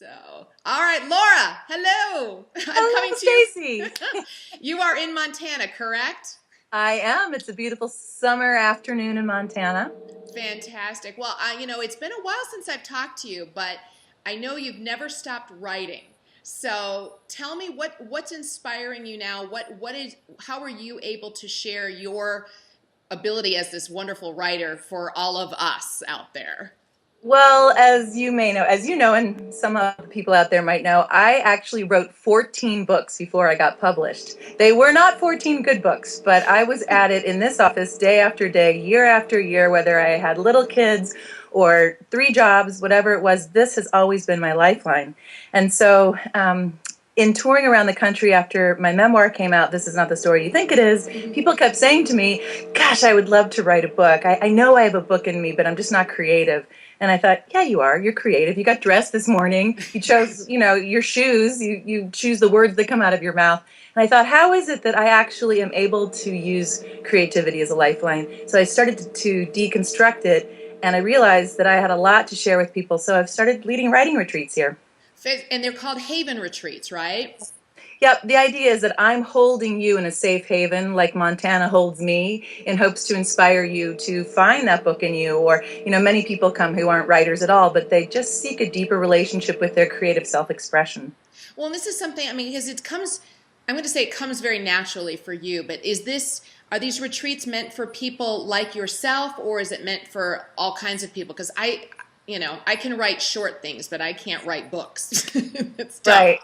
So, all right, Laura, hello. I'm coming Hello, to you. Stacy. You are in Montana, correct? I am. It's a beautiful summer afternoon in Montana. Fantastic. Well, it's been a while since I've talked to you, but I know you've never stopped writing. So, tell me what's inspiring you now? How are you able to share your ability as this wonderful writer for all of us out there? Well, as you know, and some of the people out there might know, I actually wrote 14 books before I got published. They were not 14 good books, but I was at it in this office day after day, year after year, whether I had little kids or three jobs, whatever it was, this has always been my lifeline. And so, in touring around the country after my memoir came out, This Is Not the Story You Think It Is, people kept saying to me, gosh, I would love to write a book. I know I have a book in me, but I'm just not creative. And I thought, yeah, you are. You're creative. You got dressed this morning. You chose, your shoes. You choose the words that come out of your mouth. And I thought, how is it that I actually am able to use creativity as a lifeline? So I started to deconstruct it, and I realized that I had a lot to share with people. So I've started leading writing retreats here. And they're called Haven Retreats, right? Yep, the idea is that I'm holding you in a safe haven, like Montana holds me, in hopes to inspire you to find that book in you. Or, many people come who aren't writers at all, but they just seek a deeper relationship with their creative self-expression. Well, and this is something, because I'm going to say it comes very naturally for you, but are these retreats meant for people like yourself, or is it meant for all kinds of people? Because I can write short things, but I can't write books. It's tough. Right.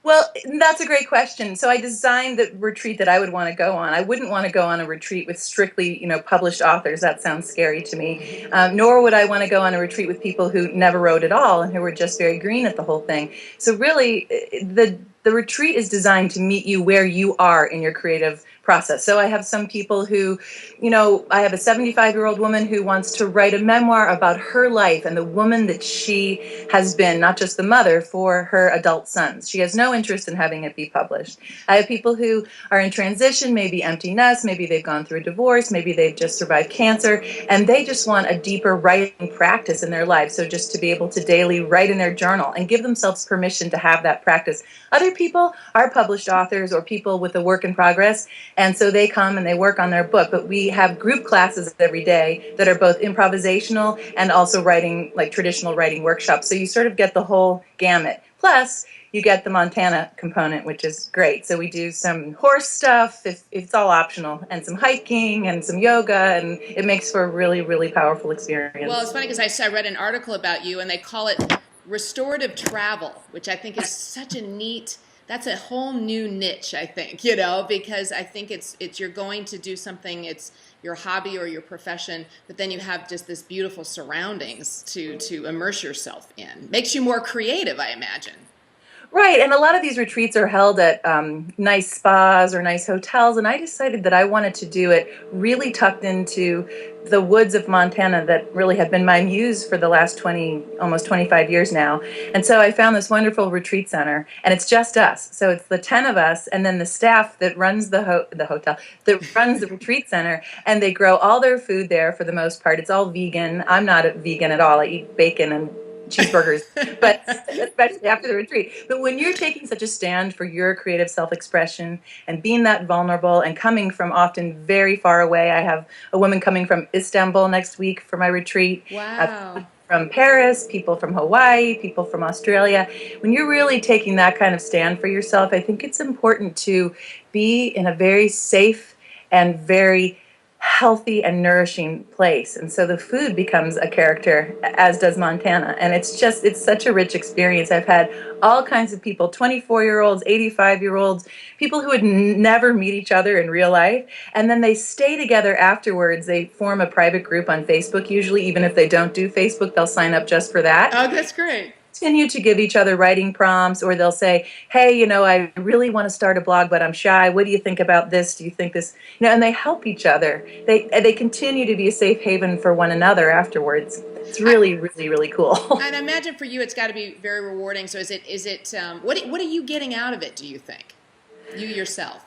Well, that's a great question. So I designed the retreat that I would want to go on. I wouldn't want to go on a retreat with strictly, published authors. That sounds scary to me. Nor would I want to go on a retreat with people who never wrote at all and who were just very green at the whole thing. So really, the retreat is designed to meet you where you are in your creative process. So I have some people who, I have a 75-year-old woman who wants to write a memoir about her life and the woman that she has been, not just the mother, for her adult sons. She has no interest in having it be published. I have people who are in transition, maybe empty nest, maybe they've gone through a divorce, maybe they've just survived cancer, and they just want a deeper writing practice in their life. So just to be able to daily write in their journal and give themselves permission to have that practice. Other people are published authors or people with a work in progress, and so they come and they work on their book. But we have group classes every day that are both improvisational and also writing, like traditional writing workshops. So you sort of get the whole gamut. Plus, you get the Montana component, which is great. So we do some horse stuff, if it's all optional, and some hiking and some yoga, and it makes for a really, really powerful Well, experience. it's funny because I read an article about you, and they call it restorative travel, which I think is such a neat. That's a whole new niche, I think, because I think it's you're going to do something. It's your hobby or your profession, but then you have just this beautiful surroundings to immerse yourself in. Makes you more creative, I imagine. Right, and a lot of these retreats are held at nice spas or nice hotels, and I decided that I wanted to do it really tucked into the woods of Montana that really have been my muse for the last 20, almost 25 years now. And so I found this wonderful retreat center, and it's just us. So it's the 10 of us, and then the staff that runs the hotel, that runs the retreat center, and they grow all their food there for the most part. It's all vegan. I'm not a vegan at all. I eat bacon and cheeseburgers, but especially after the retreat. But when you're taking such a stand for your creative self-expression and being that vulnerable and coming from often very far away, I have a woman coming from Istanbul next week for my retreat. Wow. From Paris, people from Hawaii, people from Australia. When you're really taking that kind of stand for yourself, I think it's important to be in a very safe and very healthy and nourishing place. And so the food becomes a character, as does Montana. And it's such a rich experience. I've had all kinds of people, 24-year-olds, 85-year-olds, people who would never meet each other in real life. And then they stay together afterwards. They form a private group on Facebook. Usually, even if they don't do Facebook, they'll sign up just for that. Oh, that's great. Continue to give each other writing prompts, or they'll say, hey, I really want to start a blog, but I'm shy. What do you think about this? Do you think this? And they help each other. They continue to be a safe haven for one another afterwards. It's really, really, really cool. And I imagine for you, it's got to be very rewarding. So what are you getting out of it, do you think? You yourself?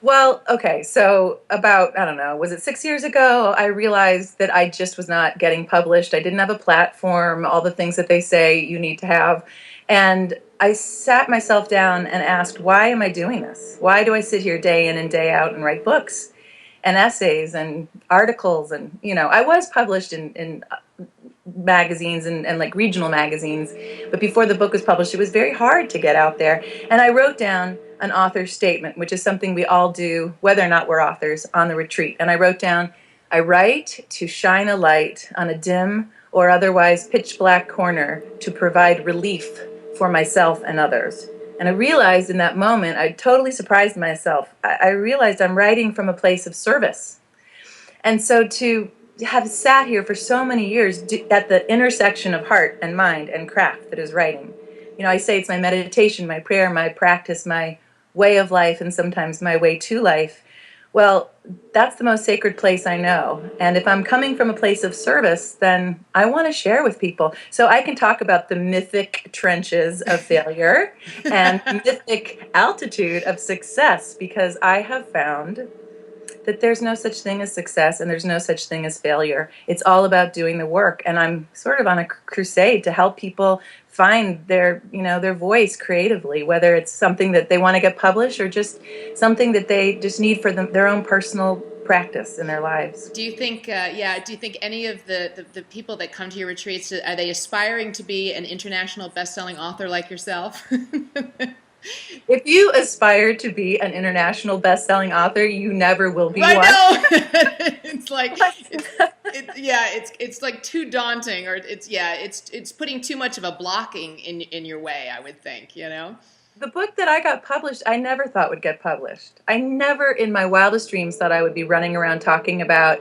Well, okay, so about, I don't know, was it 6 years ago, I realized that I just was not getting published. I didn't have a platform, all the things that they say you need to have. And I sat myself down and asked, why am I doing this? Why do I sit here day in and day out and write books and essays and articles? And, I was published in magazines and like regional magazines, but before the book was published, it was very hard to get out there. And I wrote down an author's statement, which is something we all do, whether or not we're authors, on the retreat. And I wrote down, I write to shine a light on a dim or otherwise pitch black corner to provide relief for myself and others. And I realized in that moment, I totally surprised myself. I realized I'm writing from a place of service. And so to have sat here for so many years at the intersection of heart and mind and craft that is writing, I say it's my meditation, my prayer, my practice, my way of life, and sometimes my way to life. Well, that's the most sacred place I know. And if I'm coming from a place of service, then I want to share with people. So I can talk about the mythic trenches of failure and mythic altitude of success, because I have found that there's no such thing as success and there's no such thing as failure. It's all about doing the work. And I'm sort of on a crusade to help people find their voice creatively, whether it's something that they want to get published or just something that they just need for their own personal practice in their lives. Do you think, do you think any of the people that come to your retreats, are they aspiring to be an international best-selling author like yourself? If you aspire to be an international best-selling author, you never will be one. I know. It's like, it's like too daunting, or it's putting too much of a blocking in your way, I would think, The book that I got published, I never thought would get published. I never in my wildest dreams thought I would be running around talking about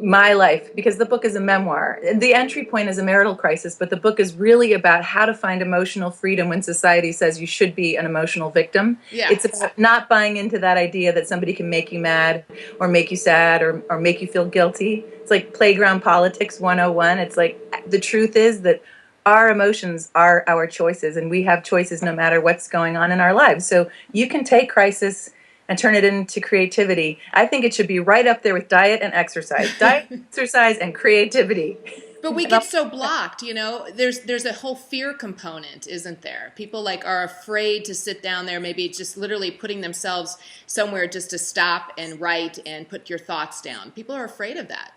my life, because the book is a memoir. The entry point is a marital crisis, but the book is really about how to find emotional freedom when society says you should be an emotional victim. Yeah. It's about not buying into that idea that somebody can make you mad or make you sad or make you feel guilty. It's like playground politics 101. It's like the truth is that our emotions are our choices, and we have choices no matter what's going on in our lives. So you can take crisis and turn it into creativity. I think it should be right up there with diet and exercise. Diet, exercise, and creativity. But we get so blocked, There's a whole fear component, isn't there? People are afraid to sit down there, maybe just literally putting themselves somewhere just to stop and write and put your thoughts down. People are afraid of that.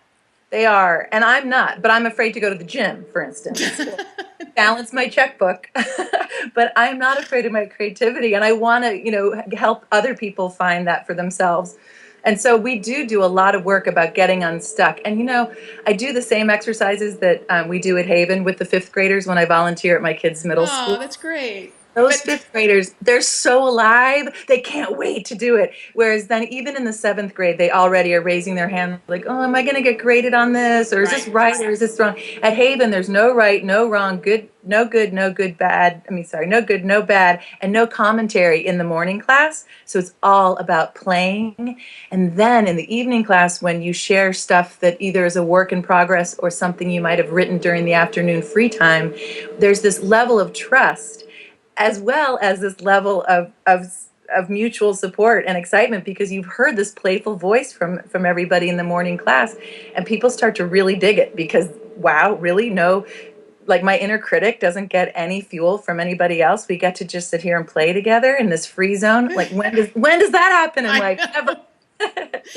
They are, and I'm not, but I'm afraid to go to the gym, for instance. Balance my checkbook. But I'm not afraid of my creativity, and I want to, help other people find that for themselves. And so we do a lot of work about getting unstuck. And, I do the same exercises that we do at Haven with the fifth graders when I volunteer at my kids' middle school. Oh, that's great. Those fifth graders, they're so alive. They can't wait to do it. Whereas then even in the seventh grade, they already are raising their hand like, oh, am I going to get graded on this? Or is this right? Or is this wrong? At Haven, there's no right, no wrong, no good, bad. No good, no bad, and no commentary in the morning class. So it's all about playing. And then in the evening class, when you share stuff that either is a work in progress or something you might have written during the afternoon free time, there's this level of trust, as well as this level of mutual support and excitement, because you've heard this playful voice from everybody in the morning class, and people start to really dig it because, wow, really? No, like my inner critic doesn't get any fuel from anybody else. We get to just sit here and play together in this free zone. Like when does that happen in life? Ever.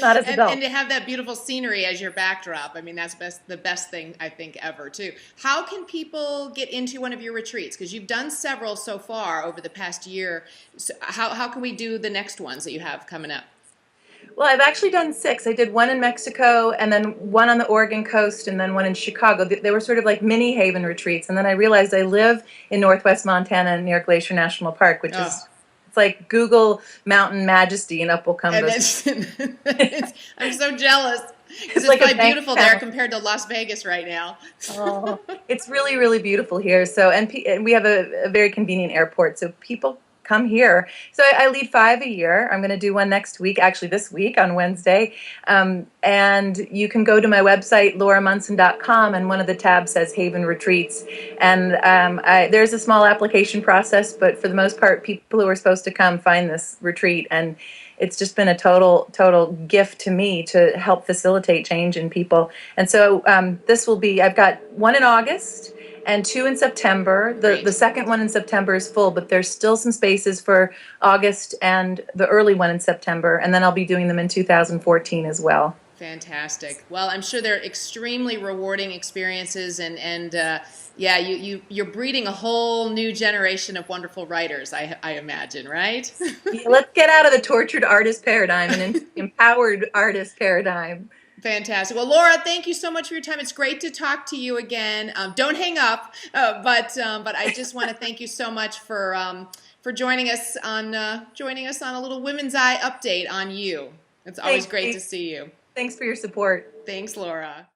Not as adults. And to have that beautiful scenery as your backdrop, that's the best thing I think ever too. How can people get into one of your retreats? Because you've done several so far over the past year. So how can we do the next ones that you have coming up? Well, I've actually done 6. I did one in Mexico, and then one on the Oregon coast, and then one in Chicago. They were sort of like mini Haven retreats. And then I realized I live in Northwest Montana near Glacier National Park, which is it's like Google Mountain Majesty, and up will come those. I'm so jealous. It's like quite beautiful there compared to Las Vegas right now. Oh, it's really, really beautiful here. So, and we have a very convenient airport, so people come here. So I lead 5 a year. I'm going to do one next week, actually this week on Wednesday. And you can go to my website, lauramunson.com, and one of the tabs says Haven Retreats. And there's a small application process, but for the most part, people who are supposed to come find this retreat. And it's just been a total gift to me to help facilitate change in people. And so this will be, I've got one in August, and 2 in September. The Great. the second one in September is full, but there's still some spaces for August and the early one in September, and then I'll be doing them in 2014 as well. Fantastic. Well, I'm sure they're extremely rewarding experiences, and yeah, you're breeding a whole new generation of wonderful writers. I imagine, right? Yeah, let's get out of the tortured artist paradigm and into the empowered artist paradigm. Fantastic. Well, Laura, thank you so much for your time. It's great to talk to you again. Don't hang up, but I just want to thank you so much for joining us on a little Women's Eye update on you. It's always Thanks, great to see you. thanks for your support. Thanks, Laura.